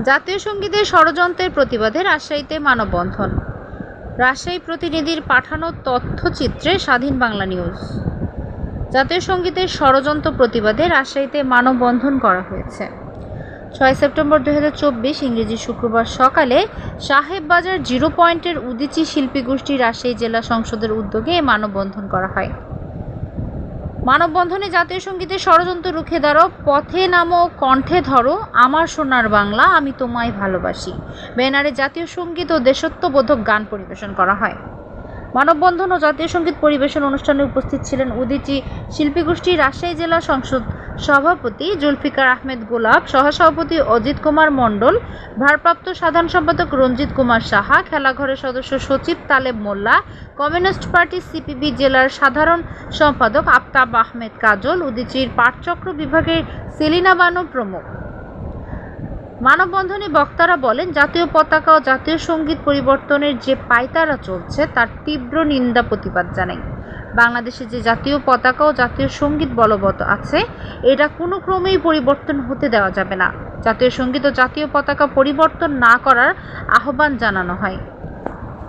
জাতীয় সঙ্গীতের ষড়যন্ত্রের প্রতিবাদে রাজশাহীতে মানববন্ধন। রাজশাহী প্রতিনিধির পাঠানো তথ্যচিত্রে স্বাধীন বাংলা নিউজ। জাতীয় সঙ্গীতের ষড়যন্ত্র প্রতিবাদে রাজশাহীতে মানববন্ধন করা হয়েছে। 6 সেপ্টেম্বর 2024 ইংরেজি শুক্রবার সকালে সাহেববাজার জিরো পয়েন্টের উদীচী শিল্পী গোষ্ঠী রাজশাহী জেলা সংসদের উদ্যোগে এই মানববন্ধন করা হয়। মানববন্ধনে জাতীয় সঙ্গীতের ষড়যন্ত্র রুখে দাঁড়াও, পথে নামো, কণ্ঠে ধরো, আমার সোনার বাংলা, আমি তোমায় ভালোবাসি ব্যানারে জাতীয় সঙ্গীত ও দেশত্ববোধক গান পরিবেশন করা হয়। মানববন্ধন ও জাতীয় সঙ্গীত পরিবেশন অনুষ্ঠানে উপস্থিত ছিলেন উদীচী শিল্পী গোষ্ঠী রাজশাহী জেলা সংসদ সভাপতি জুলফিকার আহমেদ গোলাপ, সহসভাপতি অজিত কুমার মণ্ডল, ভারপ্রাপ্ত সাধারণ সম্পাদক রঞ্জিত কুমার সাহা, খেলাঘরের সদস্য সচিব তালেব মোল্লা, কমিউনিস্ট পার্টি সিপিবি জেলার সাধারণ সম্পাদক আফতাব আহমেদ কাজল, উদীচীর পাঠচক্র বিভাগের সেলিনা বানু প্রমুখ। মানববন্ধনে বক্তারা বলেন, জাতীয় পতাকা ও জাতীয় সঙ্গীত পরিবর্তনের যে পায়তারা চলছে তার তীব্র নিন্দা প্রতিবাদ জানাই। বাংলাদেশে যে জাতীয় পতাকা ও জাতীয় সঙ্গীত বলবৎ আছে, এটা কোনো ক্রমেই পরিবর্তন হতে দেওয়া যাবে না। জাতীয় সঙ্গীত ও জাতীয় পতাকা পরিবর্তন না করার আহ্বান জানানো হয়।